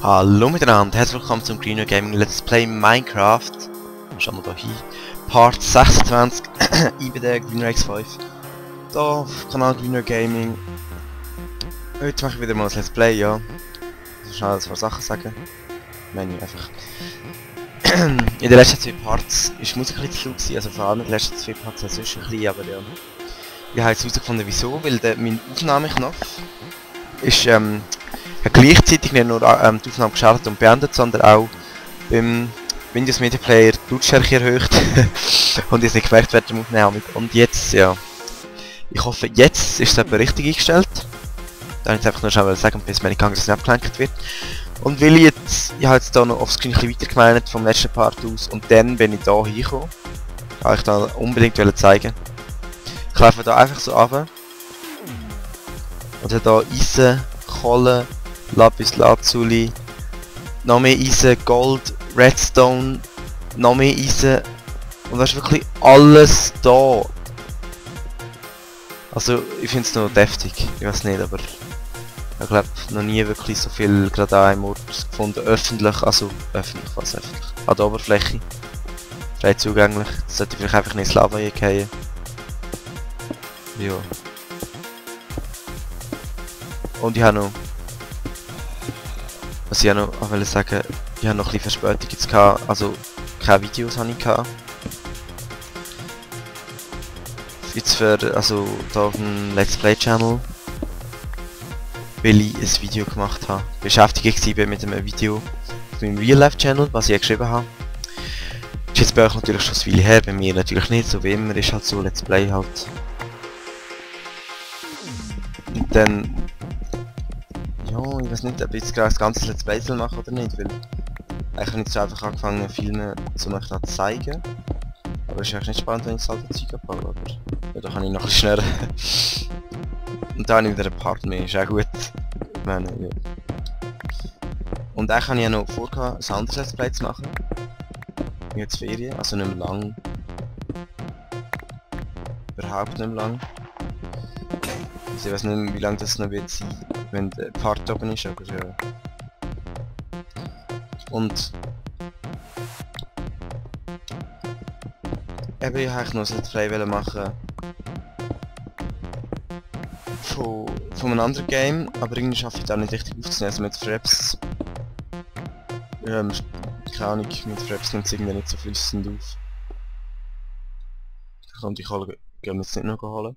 Hallo miteinander, herzlich willkommen zum Greener Gaming Let's Play Minecraft. Schauen wir da hin. Part 26, ich bin der Greener X5. Hier auf Kanal Greener Gaming. Heute mache ich wieder mal ein Let's Play, ja. Ich muss schnell ein paar Sachen sagen. Ich meine einfach. In den letzten zwei Parts ist die Musik ein bisschen zu laut, also vor allem in den letzten zwei Parts ist es ein bisschen, aber ja. Ich habe jetzt herausgefunden wieso, weil mein Aufnahmeknopf ist hat gleichzeitig nicht nur die Aufnahme gestartet und beendet, sondern auch beim Windows Media Player die Lautstärke erhöht und jetzt nicht gemerkt wird im Aufnehmen. Und jetzt, ja, ich hoffe jetzt ist es etwa richtig eingestellt. Da habe ich jetzt einfach nur schnell sagen, bis meine Gang nicht abgelenkt wird. Und weil ich habe jetzt hier noch offscreen ein bisschen weitergemeint vom letzten Part aus und dann bin ich hier hingekommen. Habe ich da unbedingt zeigen. Ich laufe da einfach so runter. Und habe hier Eisen, Kohle, Lapis Lazuli, noch mehr Eisen, Gold, Redstone, noch mehr Eisen und das ist wirklich alles da. Also ich finde es noch deftig, ich weiß nicht, aber ich glaube noch nie wirklich so viel gerade an einem Ort gefunden, öffentlich, also öffentlich, was öffentlich, an der Oberfläche, frei zugänglich, das sollte ich vielleicht einfach nicht ins Lava fallen. Ja. Und ich habe noch, was ich auch noch wollte sagen, ich habe noch ein bisschen Verspätung jetzt gehabt, also keine Videos habe ich gehabt. Jetzt für, also da auf dem Let's Play Channel, weil ich ein Video gemacht habe. Beschäftigt war mit einem Video auf meinem Real Life Channel, was ich ja geschrieben habe. Ist jetzt bei euch natürlich schon ein Weile her, bei mir natürlich nicht, so wie immer, ist halt so Let's Play halt. Und dann, ja, ich weiß nicht, ob ich jetzt gerade das ganze Let's Play mache oder nicht, weil eigentlich habe ich jetzt einfach angefangen Filme zu euch zu zeigen. Aber es ist eigentlich nicht spannend, wenn ich das alte Zeug abbaue, oder? Ja, da kann ich noch ein bisschen schneller. Und dann habe ich wieder einen Part mehr, ist auch gut. Ich meine, ja. Und dann habe ich ja noch vor, ein anderes Let's Play zu machen. Jetzt Ferien, also nicht mehr lang. Überhaupt nicht mehr lang. Also ich weiß nicht mehr, wie lange das noch wird sein, wenn der Part oben ist, aber ja. Und eben, ich wollte noch ein Let's Play machen von einem anderen Game, aber irgendwie schaffe ich da nicht richtig aufzunehmen, also mit Fraps. Keine Ahnung, mit Fraps nimmt es irgendwie nicht so flüssend auf. Ich kann die Kohle jetzt nicht noch holen.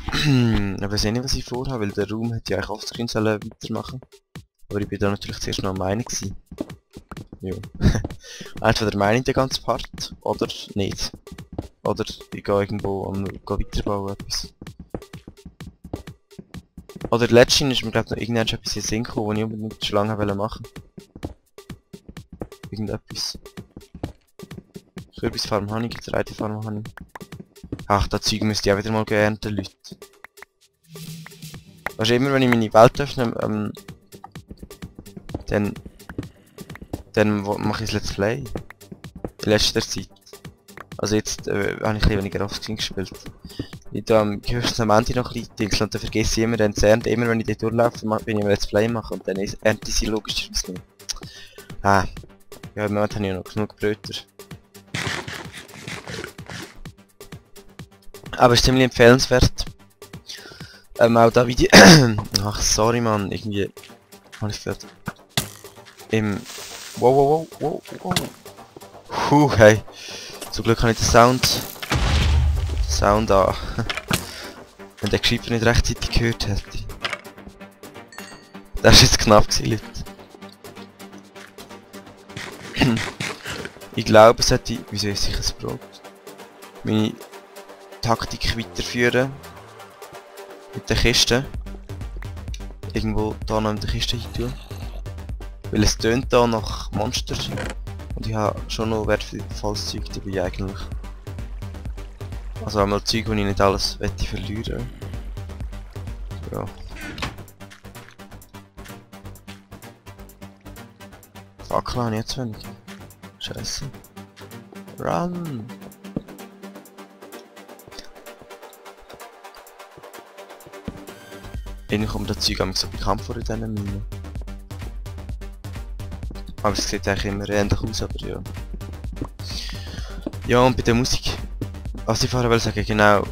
Aber ich weiß nicht, was ich vorhabe, weil der Raum hätte ja eigentlich offscreen weitermachen. Aber ich bin da natürlich zuerst noch am Meinung gewesen. Ja. Entweder der Meinung den ganzen Part, oder nicht. Oder ich gehe irgendwo und gehe weiterbauen etwas. Oder letztens ist mir glaube ich noch irgendwann etwas in den Sinn gekommen, was ich unbedingt schon lange machen wollte. Irgendetwas. Kürbisfarm habe ich, Getreidefarm habe ich. Ach, das Zeug müsste ich auch wieder mal ernten, Leute. Also immer wenn ich meine Welt öffne, dann mache ich ein Let's Play. In letzter Zeit. Also jetzt habe ich ein bisschen weniger Offscreen gespielt. Ich tue am höchsten Ende noch ein bisschen und dann vergesse ich immer den Zern. Immer wenn ich dort durchlaufe, bin ich ein Let's Play machen und dann ernte ich sie logischerweise nicht. Ah. Ja, im Moment habe ich noch genug Bröter. Aber es ist ziemlich empfehlenswert. Auch da Video. Ach sorry Mann, irgendwie habe ich gehört. Wow. Hey. Zum Glück habe ich den Sound an. Wenn der Geschieber nicht rechtzeitig gehört hätte. Das war jetzt knapp gewesen, Leute. Ich glaube, es hätte. Wieso ist ich ein Brot? Meine Taktik weiterführen. Mit der Kiste. Irgendwo da noch in der Kiste hin tun. Weil es tönt da nach Monster. Und ich habe schon noch wertvolles Zeug dabei eigentlich. Also einmal Zeug, wo ich nicht alles verlieren. Ja. Fackel habe ich jetzt wenig. Scheiße. Run! Irgendwie kommt das Zeug so bekannt vor in diesen Minen. Aber es sieht eigentlich immer ähnlich aus, aber ja. Ja, und bei der Musik, was ich vorher sagen, genau,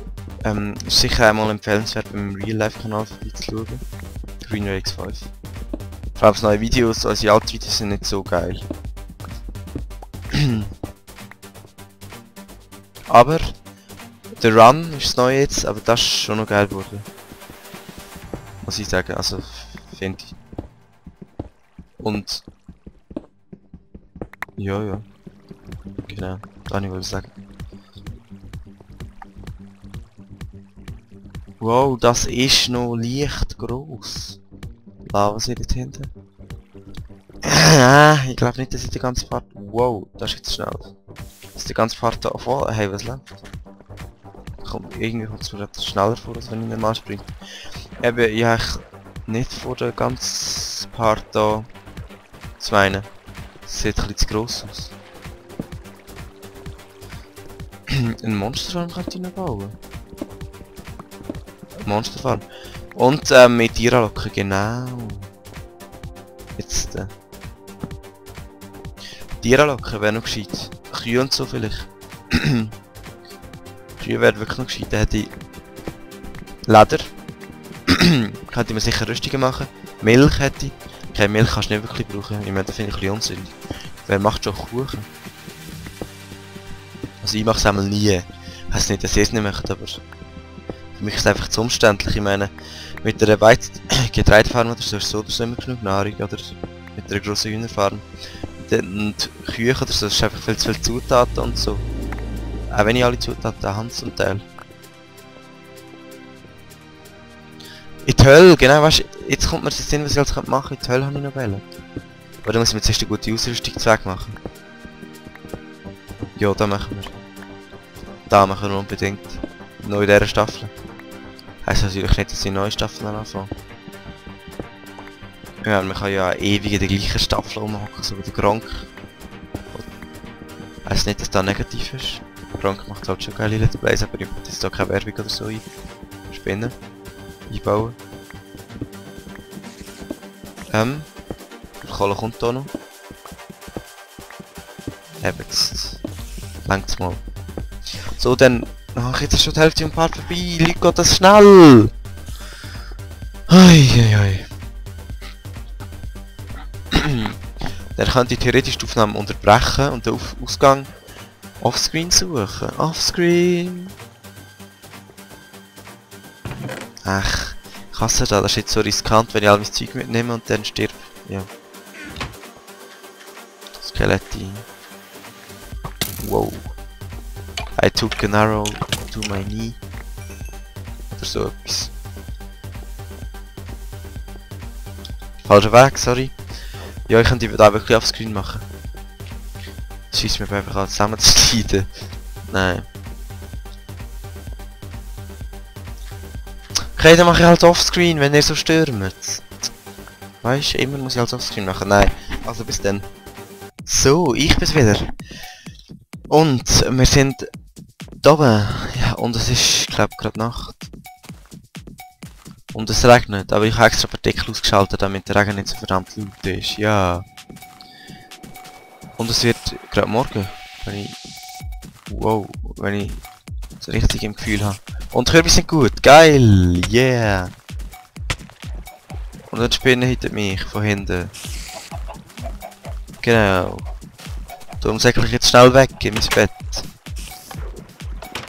ist sicher einmal empfehlenswert beim Real-Life-Kanal vorbeizuschauen. GreenRx 5. Vor allem neue Videos, also die alten Videos sind nicht so geil. Aber der Run ist das neue jetzt, aber das ist schon noch geil geworden. Muss ich sagen, also finde ich. Und ja, genau, das wollte ich sagen. Wow, das ist noch leicht gross. Was seht ihr dort hinten? Ich glaube nicht, dass ich die ganze Part... Wow, das ist jetzt schnell. Dass die ganze Part da voll... Hey, was läuft? Irgendwie kommt es mir etwas schneller vor, als wenn ich normal springe. Eben, ich habe nicht vor der ganzen Part da zu meinen. Das sieht ein bisschen zu gross aus. Ein Monsterfarm könnte ich noch bauen. Monsterfarm. Und mit Tieren locken, genau. Jetzt Tiere locken wäre noch gescheit. Kühe und so vielleicht. Kühe wäre wirklich noch gescheit. Da hätte ich Leder. Könnte man sicher Rüstungen machen. Milch hätte ich. Okay, Milch kannst du nicht wirklich brauchen. Ich meine, das finde ich ein bisschen unsinnig. Wer macht schon Kuchen? Also ich mache es einmal nie. Ich weiß nicht, dass ich es nicht möchte, aber für mich ist es einfach zu umständlich. Ich meine, mit einer Getreidefarm oder so ist so oder so immer genug Nahrung, oder mit einer grossen Hühnerfarm. Und Küche oder so ist einfach viel zu viele Zutaten und so. Auch wenn ich alle Zutaten habe zum Teil. In die Hölle, genau, weißt du, jetzt kommt mir das Sinn, was ich alles machen kann. In die Hölle habe ich noch Wellen. Aber dann muss ich mir zuerst eine gute Ausrüstung Zweck machen. Ja, da machen wir. Da machen wir unbedingt. Noch in dieser Staffel. Heisst natürlich nicht, dass ich neue Staffeln anfange. Ja, man kann ja ewig in der gleichen Staffel rumhocken, so wie der Gronk. Heisst nicht, dass das negativ ist. Gronk macht halt schon geile Let's Plays, aber ich muss da keine Werbung oder so einspinnen. Einbauen. Kohle kommt da noch. Eben jetzt. Längt's mal. So, dann... Ach, jetzt ist schon die Hälfte im Part vorbei. Leute, geht das schnell! Eieiei. Dann könnte ich theoretisch die Aufnahme unterbrechen und den Ausgang offscreen suchen. Offscreen! Ach, ich hasse das. Das ist jetzt so riskant, wenn ich all mein Zeug mitnehme und dann stirb. Ja. Skeletti. Wow. I took an arrow to my knee. Oder so etwas. Falscher Weg, sorry. Ja, ich könnte da wirklich offscreen machen. Das schießt mir einfach an, zusammenzuschneiden. Nein. Okay, dann mache ich halt offscreen, wenn ihr so stürmt. Weißt du, immer muss ich halt offscreen machen. Nein. Also bis dann. So, ich bin's wieder. Und wir sind da oben. Ja, und es ist, glaube ich, gerade Nacht. Und es regnet, aber ich habe extra Partikel ausgeschaltet, damit der Regen nicht so verdammt laut ist. Ja. Und es wird gerade morgen, wenn ich... Wow, wenn ich das richtig im Gefühl habe. Und die Kürbis sind gut, geil, yeah. Und dann Spinne hinter mich, von hinten. Genau. Darum sage ich jetzt schnell weg in mein Bett.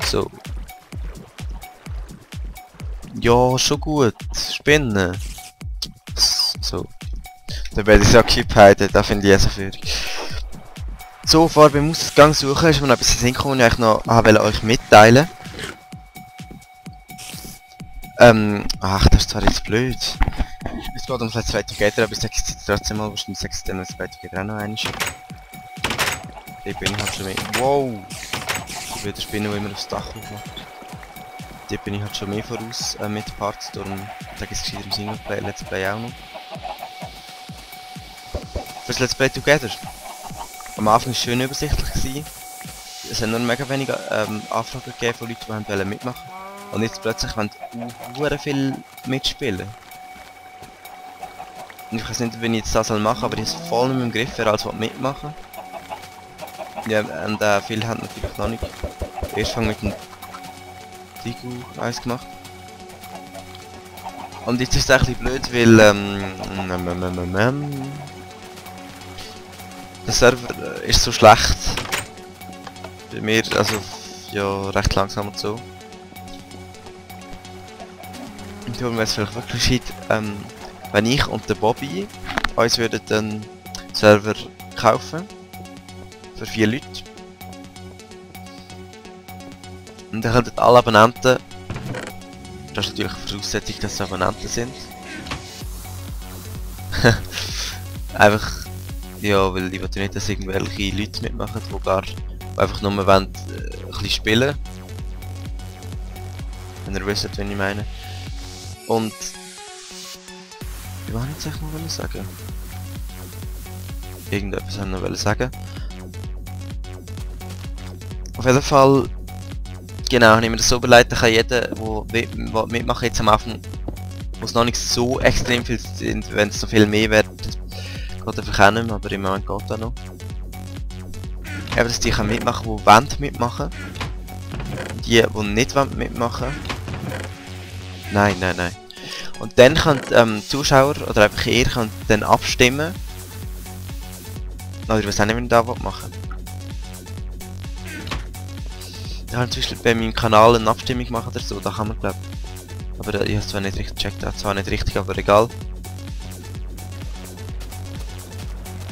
So. Ja, schon gut. Spinnen. So. Dann werde ich es occupied, da finde ich es so führig. So, vorher beim Ausgang suchen ist mir noch etwas in den Sinn gekommen, ich noch euch mitteilen. Ach, das ist zwar jetzt blöd. Es geht um Let's Play Together, aber ich sage es jetzt trotzdem mal, wahrscheinlich sage ich es dann Let's Play Together auch noch einmal. Die bin ich halt schon mehr... Wow! Ich will der Spinne, die immer aufs Dach aufmacht. Die bin ich halt schon mehr voraus mit Parts, darum sage ich es gescheiter im Singleplay, Let's Play auch noch. Fürs Let's Play Together. Am Anfang war es schön übersichtlich gewesen. Es haben nur mega wenige Anfragen gegeben von Leuten, die mitmachen wollten. Und jetzt plötzlich wollen sehr viel mitspielen. Ich weiß nicht, wie ich jetzt das machen soll, aber ich habe es voll nicht im Griff, wer alles mitmachen. Ja, und viele haben natürlich noch nicht. Erst fangen mit dem Tigu 1 gemacht. Und jetzt ist es ein bisschen blöd, weil der Server ist so schlecht. Bei mir, also ja, recht langsam und so. Und darum wäre es vielleicht wirklich gescheit, wenn ich und der Bobby uns würden den Server kaufen. Für 4 Leute. Und dann könnten alle Abonnenten, das ist natürlich die Voraussetzung, dass es Abonnenten sind. Einfach, ja, weil ich will nicht, dass irgendwelche Leute mitmachen, die einfach nur wollen, ein bisschen spielen. Wenn ihr wisst, was ich meine. Und was wollte ich jetzt noch sagen? Irgendetwas wollte ich noch sagen. Auf jeden Fall, genau, habe ich mir das so überlegt, dass jeder, der mitmachen jetzt am Anfang, muss noch nicht so extrem viel sind, wenn es noch viel mehr wird, geht einfach auch nicht mehr, aber im Moment geht das noch. Eben, dass die mitmachen, die wollen mitmachen. Die nicht mitmachen wollen. Nein. Und dann können Zuschauer oder einfach ihr könnt dann abstimmen. Oder ich weiß auch nicht, wie ich das machen will. Ich habe zum Beispiel bei meinem Kanal eine Abstimmung gemacht oder so, da kann man glaube ich. Aber ich habe es zwar nicht richtig gecheckt, zwar nicht richtig, aber egal.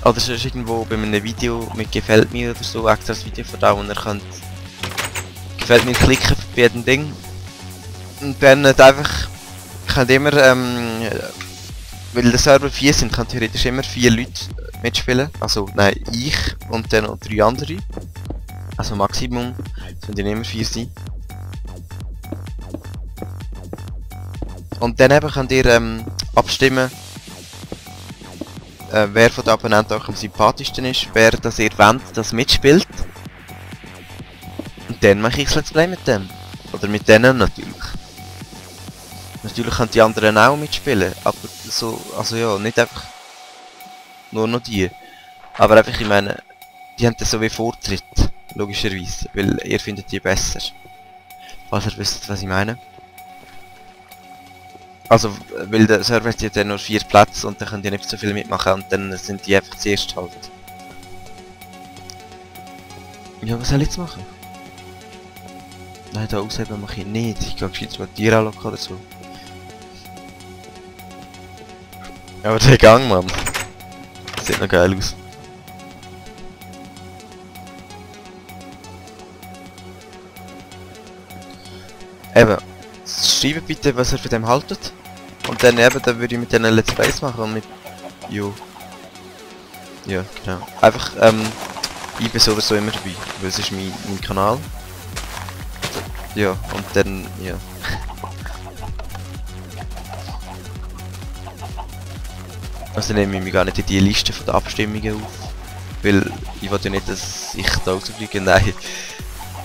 Oder es ist irgendwo bei einem Video mit gefällt mir oder so, extra das Video von da, wo ihr könnt gefällt mir klicken bei jedem Ding. Und dann nicht einfach, könnt immer, weil der Server 4 sind, kann theoretisch immer 4 Leute mitspielen. Also, nein, ich und dann noch 3 andere. Also Maximum, es können immer 4 sein. Und dann eben könnt ihr abstimmen, wer von den Abonnenten euch am sympathischsten ist, wer das ihr wollt, das mitspielt. Und dann mache ich das Let's Play mit dem. Oder mit denen natürlich. Natürlich können die anderen auch mitspielen, aber so, also ja, nicht einfach nur noch die. Aber einfach, ich meine, die haben das so wie Vortritt, logischerweise, weil ihr findet die besser. Falls ihr wisst, was ich meine. Also, weil der Server hat ja dann nur 4 Plätze und dann können die nicht so viel mitmachen und dann sind die einfach zuerst halt. Ja, was soll ich jetzt machen? Nein, da ausheben mache ich nicht. Ich gehe gescheit mal Tiere anlocken oder so. Aber der Gang, Mann. Das sieht noch geil aus. Eben, schreibt bitte, was ihr von dem haltet. Und dann eben, dann würde ich mit denen Let's Plays machen und mit... Jo. Ja, genau. Einfach, ich bin sowieso immer dabei, weil es ist mein Kanal. Ja, und dann, ja. Also nehme ich mich gar nicht in die Liste von den Abstimmungen auf. Weil ich wollte ja nicht, dass ich da rausfliege. Nein.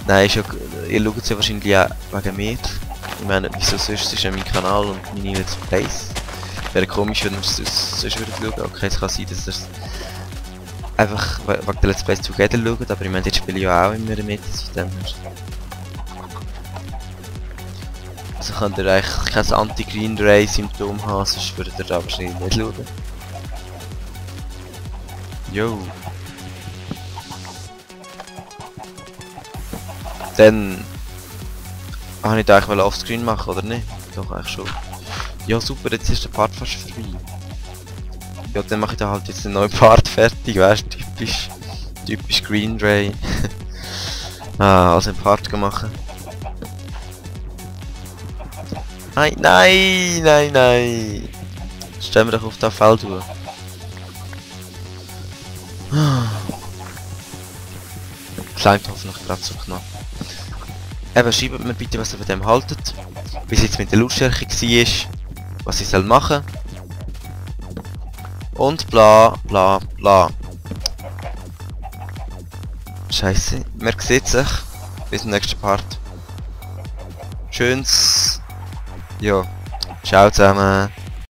Nein, ist ja, ihr schaut es ja wahrscheinlich auch wegen mir. Ich meine, wieso sonst? Es ist ja mein Kanal und meine Let's Plays. Wäre komisch, wenn wir es sonst würden schauen. Okay, es kann sein, dass ihr einfach wegen der Let's Plays together schaut, aber ich meine, jetzt spiele ich ja auch immer mit, also könnt ihr eigentlich kein Anti-Green Ray Symptom haben, sonst würdet ihr da wahrscheinlich nicht schauen. Jo. Dann habe ich da eigentlich offscreen machen, oder nicht? Doch, eigentlich schon. Ja super, jetzt ist der Part fast vorbei. Ja, dann mache ich da halt jetzt einen neuen Part fertig, weißt du, typisch Green Ray. Also einen Part gemacht. Nein! Stellen wir doch auf das Feld durch. Klingt hoffentlich gerade so knapp. Eben, schreibt mir bitte, was ihr von dem haltet. Wie es jetzt mit der Lautstärke war. Was ich soll machen. Und bla bla bla. Scheiße, man sieht sich. Bis zum nächsten Part. Tschüss. Ja. Ciao zusammen.